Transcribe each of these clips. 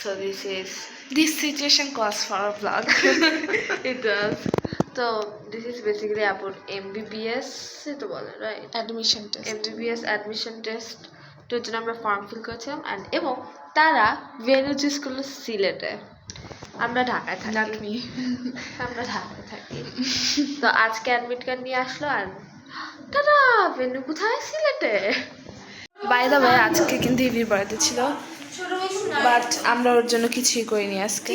So this situation calls for a vlog. It does. So this is basically about MBBS से तो बोले right? Admission test. MBBS admission test তো জন্য আমরা form fill করেছিলাম and এবং তারা ভেন্যু চুজ করলো সিলেটে আমরা ঢাকায় থাকি Not me. আমরা ঢাকায় থাকি তো আজকে অ্যাডমিট কার্ড নিয়ে আসলো আর তারা ভেন্যু কোথায় সিলেটে বাই দ্য ওয়ে আজকে কিন্তু ইভির বাড়িতে ছিল বাট আমরা ওর জন্য কিছুই করিনি আজকে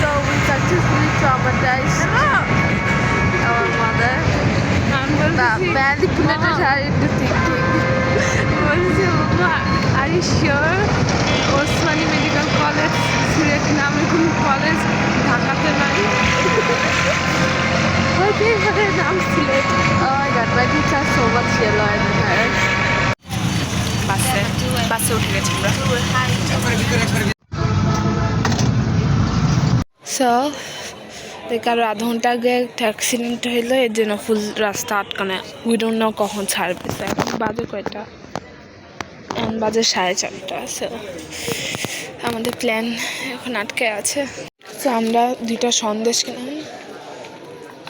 So we successfully traumatized our mother. Manipulated her into thinking. Are you sure? Osmani Medical College, Sylhet নামে কোনো কলেজ ঢাকাতে নাই হতে পারে নাম Sylhet Oh my god, my kids are so much yellow in her. বাসে উঠে গেছি আমরা সো কারো আধা ঘন্টা আগে একটা অ্যাক্সিডেন্ট হইলো এর জন্য ফুল রাস্তা আটকানো উই ডোন্ট নো কখন ছাড়বে এখন বাজে কয়টা এখন বাজে 4:30 সো আমাদের প্ল্যান এখন আটকে আছে সো আমরা 2টা সন্দেশ কিনলাম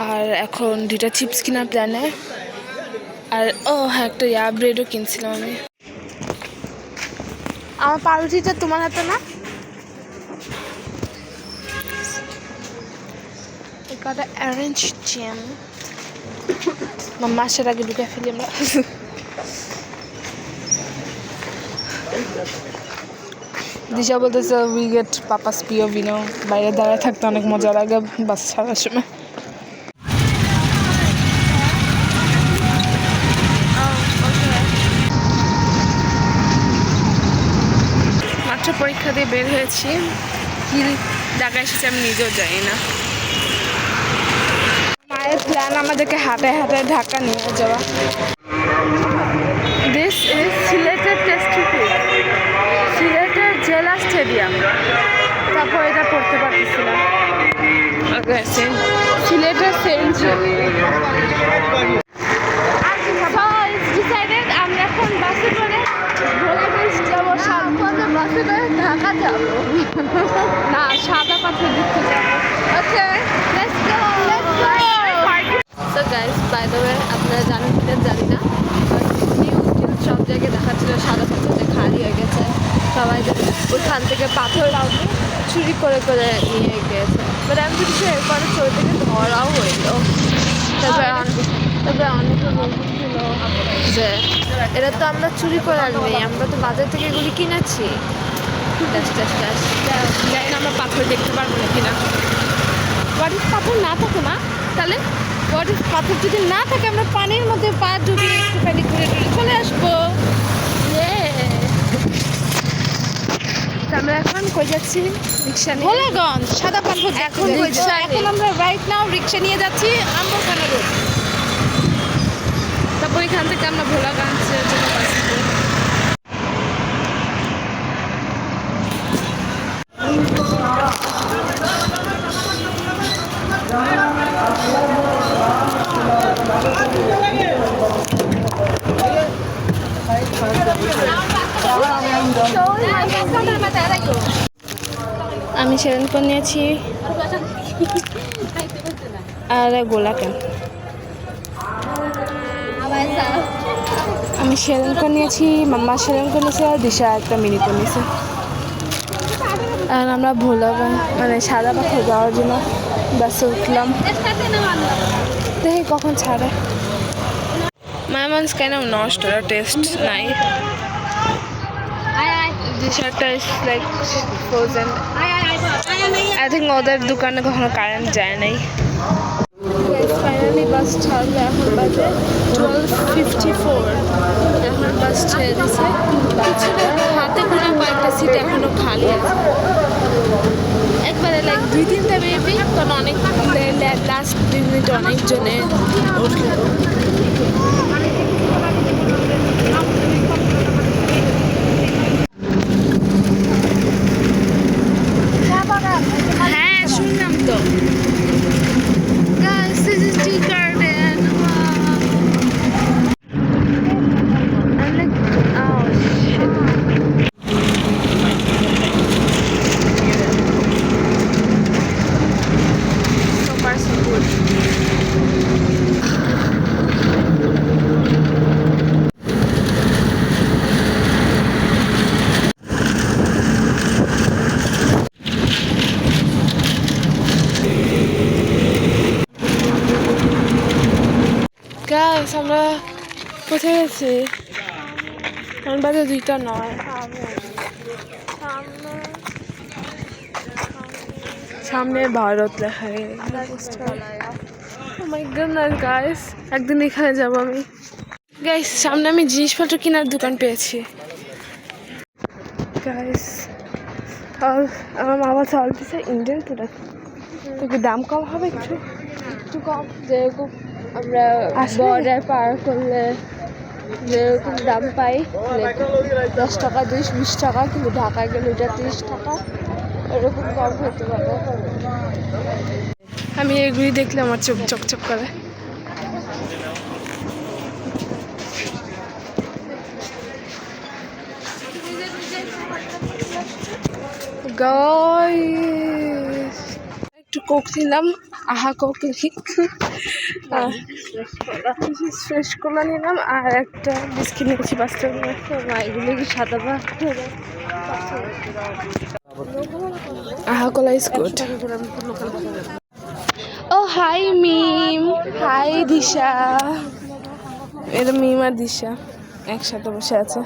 আর এখন 2টা চিপস কেনার প্ল্যানে আর হ্যাঁ একটা ব্রেডও কিনছিলাম আমি আমার পাউরুটিটা তোমার হাতে না got an orange jam. মাম্মা আসার আগে ঢুকে ফেলি আমরা দিশা বলতেছে উই গেট পাপাস পিওভি নাও বাইরে দাঁড়ায় থাকতে অনেক মজা লাগে বাস ছাড়ার সময় মাত্র পরীক্ষা দিয়ে বের হয়েছি কি ঢাকা এসেছি আমি নিজেও জানি না মায়ের প্ল্যান আমাদেরকে হাঁটায় হাঁটায় ঢাকা নিয়ে যাওয়া দিস ইজ সিলেটের টেস্টিফি সিলেটের জেলা স্টেডিয়াম তারপর এটা পড়তে পারতেছিলাম সিলেটের সেন্ট আমরা এখন বাসে করে ভোলাগঞ্জ যাবো বাসে করে ঢাকা যাবো না সাদা পাথর দেখতে যাবো okay let's go So guys, by the way, আপনারা জানেন কিনা জানি না নিউজ সব জায়গায় দেখাচ্ছিল সাদা পাথরটা খালি হয়ে গেছে সবাই ওইখান থেকে পাথর চুরি করে করে নিয়ে গিয়েছে বাট আমি যদি এরপরে চোর থেকে ধরাও হইলো তবে অনেকে বলছিল যে এটা তো আমরা চুরি করে আনবি আমরা তো বাজার থেকে এগুলি কিনেছি জানি না আমরা পাথর দেখতে পারবো না কিনা বাড়ির পাথর না থাকে না তাহলে বডির পাথর যদি না থাকে আমরা পানির মধ্যে পা ডুবিয়ে একটুখানি ঘুরে ঘুরে চলে আসবো আমরা এখন কই যাচ্ছি রিক্সা নিয়ে ভোলাগঞ্জ সাদা পাথর এখন এখন আমরা রাইট নাও রিক্সা নিয়ে যাচ্ছি আম্বরখানা রোড তারপর এখান থেকে আমরা ভোলাগঞ্জের জন্য বাস আমি সেরেনকন নিয়েছি আর গোলাকান আমি সেরেনকন নিয়েছি মাম্মা সেরেনকন নিয়েছে আর দিশা একটা মিনিকন নিয়েছে আর আমরা ভোলাগঞ্জ মানে সাদা পাথর যাওয়ার জন্য বাসে উঠলাম দেখি কখন ছাড়ে মায়ামনস কেন নষ্ট টেস্ট নাই দিশাটা is like frozen I think ওদের দোকানে কখনো কারেন্ট যায় নাই ফাইনালি বাস ছাড়লো এখন বাজে 12:54 এখন বাস ছেড়ে দিছে পিছনে হাতে গোনা কয়েকটা সিট এখনো খালি আছে একবারে লাইক 2-3টা বেবি কারণ অনেক লাস্ট 2 মিনিট অনেকজনে উঠলো হ্যাঁ শুনলাম তো Guys, this is tea garden. Wow. I'm like, oh shit. Guys আমরা কোথায় গেছি? এখন বাজে 2:09। সামনে ভারত লেখা মাই গুডনেস গাইস, একদিন এখানে যাব আমি। গাইস সামনে আমি জিনিসপত্র কেনার দোকান পেয়েছি গাইস। আর আমার মা বলছে অল দিছে ইন্ডিয়ান প্রোডাক্ট, তো দাম কম হবে একটু একটু কম, যেরকম আমরা আসলে? বর্ডার পার করলে যেরকম দাম পাই 10 টাকা 20 টাকা, কিন্তু ঢাকায় গেলে ওটা 30 টাকা, এরকম কম হতে পারে। আমি এগুলি দেখলে আমার চোখ চকচক করে। গাইস একটু কোক নিলাম, আহা কোক ফ্রেশ কলা নিলাম আর একটা বিস্কিট নিয়েছি 5 টাকা করে। এগুলো কি সাদা পাথর? আহা কলা ইজ গুড। ও হাই মিম, হাই দিশা। এটা মিম আর দিশা একসাথে বসে আছে।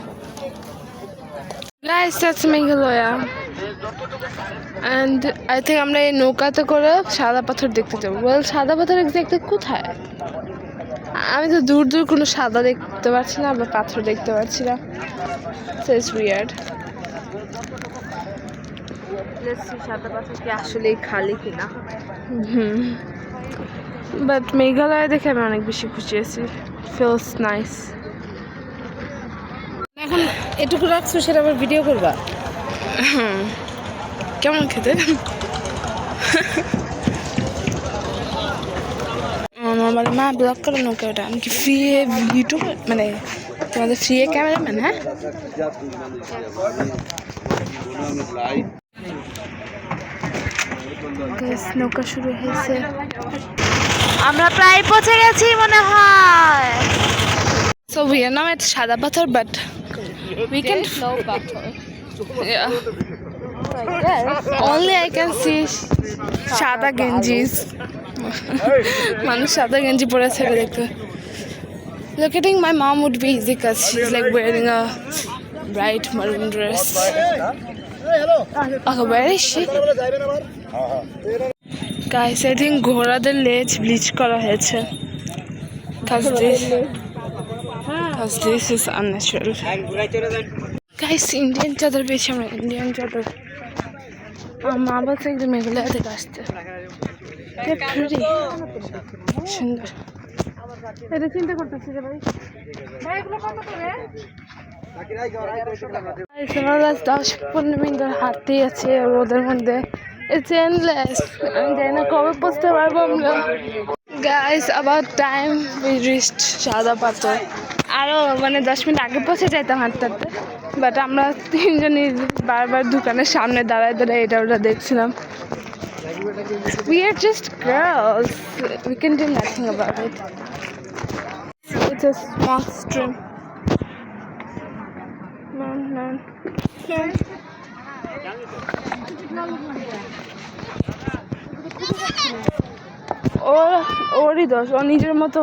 Guys that's Meghalaya and I think আমরা এই নৌকাতে করে সাদা পাথর দেখতে যাবো। ওয়েল সাদা পাথর এক্সাক্টলি কোথায়? আমি তো দূর দূর কোনো সাদা দেখতে পাচ্ছি না, বা পাথর দেখতে পাচ্ছি না। So it's weird. সাদা পাথর কি আসলেই খালি কিনা? বাট মেঘালয় দেখে আমি অনেক বেশি খুশি আছি। Feels nice. এখন এটুকু রাখছো, সেটা আবার ভিডিও করবা? কেমন খেতে? আমার বলে মা ব্লগ করে নৌকা, ওটা আমি কি ফ্রি ইউটিউব মানে তোমাদের ফ্রি ক্যামেরাম্যান? হ্যাঁ নৌকা শুরু হয়েছে, আমরা প্রায় পৌঁছে গেছি মনে হয়। সো উই আর নাও এট সাদা পাথর, but we can only I can see সাদা গেঞ্জিস। মানুষ সাদা গেঞ্জি পরে ছেড়ে দেখতে। Locating my mom would be easy because she's like wearing a bright maroon dress. Okay, where is she? Guys, I think ঘোড়াদের লেজ ব্লিচ করা হয়েছে because this is unnatural. Guys, Indian চাদর পেয়েছি আমরা, ইন্ডিয়ান চাদর। আমার মা বলছে একদম মেঘালয় থেকে আসতে। সুন্দর। এটা চিন্তা করতেছি যে ভাই 10-15 মিনিট ধরে হাঁটতেই আছে রোদের মধ্যে। It's endless. আমি জানি না কবে পৌঁছতে পারবো আমরা। গাইস আবার টাইম উই রিচড সাদা পাথর। আরও মানে 10 মিনিট আগে পৌঁছে যাইতাম হাঁটতে হাঁটতে, বাট আমরা তিনজনই বারবার দোকানের সামনে দাঁড়ায় দাঁড়ায় এটা ওটা দেখছিলাম। We are just girls. We can do nothing about it. It's a small stream. Man. ওরই দোষ, ও নিজের মতো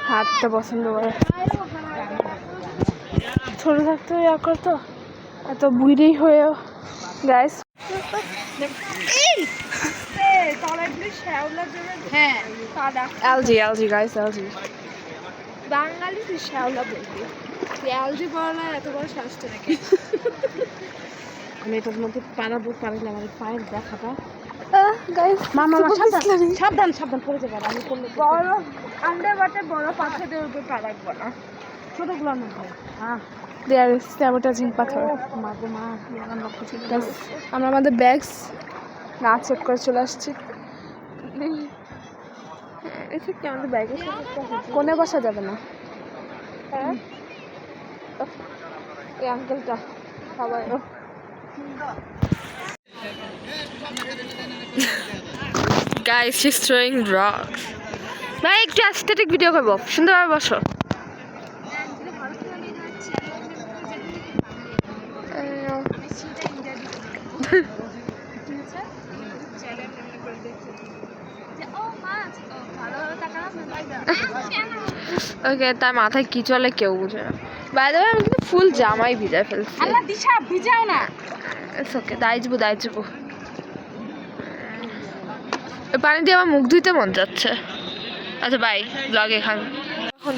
হাঁটতে পছন্দ করে। ছোট থাকতে ইয়া করতো, এত বুড়ি হয়েও। Guys algae guys, algae. বাঙালি তুই শ্যাওলা বলবি, অ্যালজি বলা এত বড় সাহসটা নাকি? আমি এটার মধ্যে পানাবো, পারলে আমার পায়ের দেখাটা। গাইস মামা সাবধান পড়ে যাবে। আমি করলে বড় আন্ডে বাটে বড় পাথরের উপর পা রাখবো না, ছোটগুলো না। হ্যাঁ দেয়ার ইজ স্যাবোটাজিং পাথর। আমরা আমাদের ব্যাগস না চেক করে চলে আসছি। আমাদের ব্যাগে কোনে বসা যাবে না। এই আঙ্কেলটা সবাই Guys, she's throwing rocks. ভাই একটু অ্যাস্থেটিক ভিডিও করবো, সুন্দরভাবে বসো। ওকে, তার মাথায় কি চলে কেউ বুঝে না। বাইরে আমি কিন্তু ফুল জামাই ভিজায় ফেলছি। ভিজাও না। ওকে, দাইজবো। পানি দিয়ে আমার মুখ ধুইতে মন যাচ্ছে। আচ্ছা বাই, ব্লগ এখন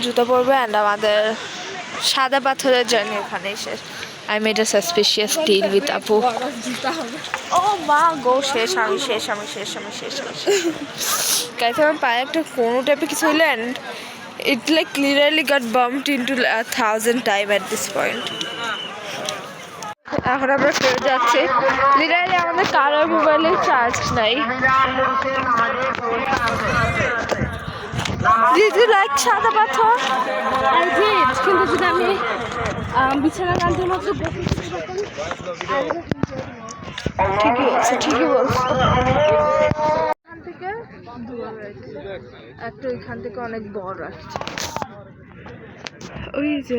জুতো পরবে অ্যান্ড আমাদের সাদা পাথরের জার্নি এখানেই শেষ। I made a suspicious deal with আপু। ও মা গো, শেষ আমি গাইস, আমার পায়ে একটা কোনো টাইপের কিছু হইলো and it like clearly goat bumped into 1000 time at this point. এখন আমরা ফেরত যাচ্ছি। লিটারালি আমাদের কারোর মোবাইলে চার্জ নাই। Did you like সাদা পাথর? I did, কিন্তু যদি আমি বিছানা কান্তের মতো ঠিকই বলছো। এখান থেকে একটা ওইখান থেকে অনেক বড় আসছে। ওই যে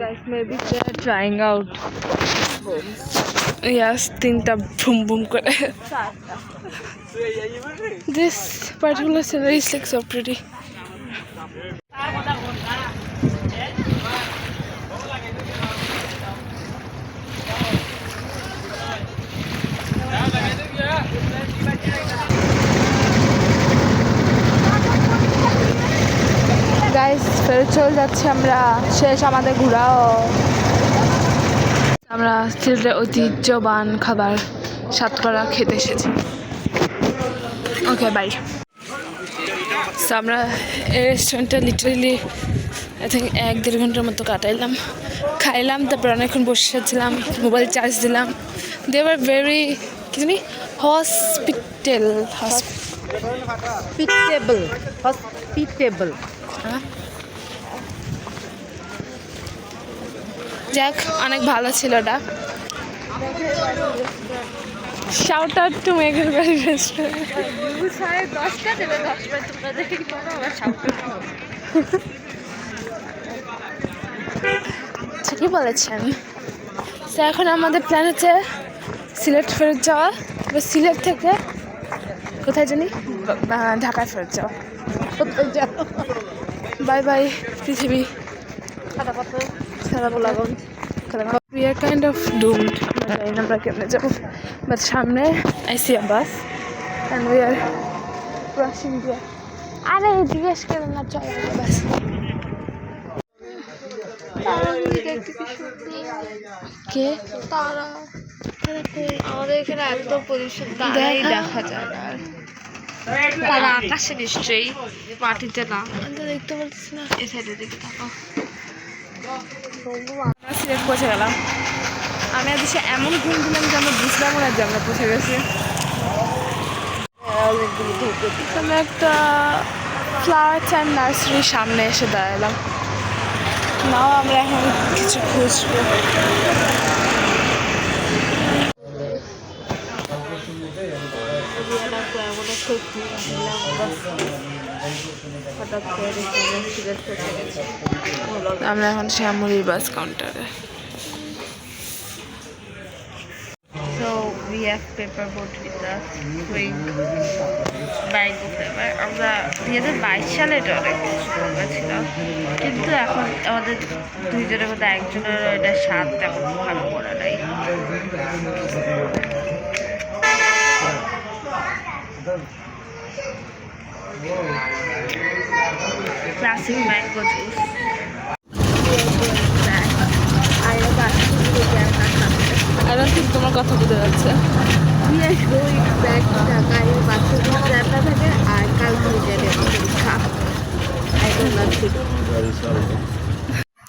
guys, maybe they're trying out homes. Yes, তিনটা ভুম ভুম করে। This particular scenery is like so pretty. Guys, ফেরত চলে যাচ্ছি আমরা। শেষ আমাদের ঘোরাও। আমরা সিলেটের ঐতিহ্যবান খাবার সাতকরা খেতে এসেছি। Okay bye. আমরা এই রেস্টুরেন্টটা লিটারেলি আই থিঙ্ক 1-1.5 ঘন্টার মতো কাটাইলাম, খাইলাম, তারপর অনেকক্ষণ বসেছিলাম, মোবাইল চার্জ দিলাম। দে আর ভেরি কি জানি হসপিটেবল। যাক, অনেক ভালো ছিল ওটা। শাউট আউট টু মেঘের বাড়ি রেস্টুরেন্ট। ঠিকই বলেছেন। তো এখন আমাদের প্ল্যান হচ্ছে সিলেট ফেরত যাওয়া, এবার সিলেট থেকে কোথায় জানি ঢাকায় ফেরত যাওয়া। বাই বাই পৃথিবী। We are kind of doomed. আমরা কেমনে যাবো, বাট সামনে I see a bus and we are rushing there. আরে জিজ্ঞেস করে না, চল বাস। কে তারা আমাদের এখানে এত পরিষ্কার তারাই দেখা যায় না। তারা আকাশে নিশ্চয়ই, মাটিতে না। দেখতে পাচ্ছি না। এই সাইডের দিকে তাকাও। আমরা সিলেট পৌঁছে গেলাম। আমি আজ এমন ঘুম দিলাম যে আমরা বুঝলাম না যে আমরা পৌঁছে গেছি। আমরা একটা ফ্লাওয়ার অ্যান্ড নার্সারির সামনে এসে দাঁড়ালাম। নাও আমরা এখন কিছু খুঁজবো। আমরা এখন শ্যামলির বাস কাউন্টারে। So we have paper boat with us going mango flavor. আমরা 2022 সালে এটা অনেক ছিল, কিন্তু এখন আমাদের দুইজনের মধ্যে একজনের এটা স্বাদ তেমন ভালো করা নাই। Classic mango juice. I don't think তোমার কথা বুঝে যাচ্ছে।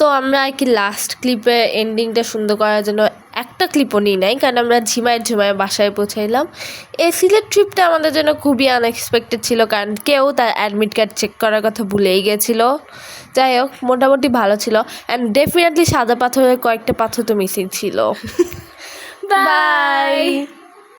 তো আমরা আর কি লাস্ট ক্লিপে এন্ডিংটা সুন্দর করার জন্য একটা ক্লিপও নিই নাই, কারণ আমরা ঝিমায় বাসায় পৌঁছাইলাম। এই সিলেট ট্রিপটা আমাদের জন্য খুবই আনএক্সপেক্টেড ছিল, কারণ কেউ তার অ্যাডমিট কার্ড চেক করার কথা ভুলেই গেছিলো। যাই হোক, মোটামুটি ভালো ছিল অ্যান্ড ডেফিনেটলি সাদা পাথরের কয়েকটা পাথর তো মিসিং ছিল। বাই।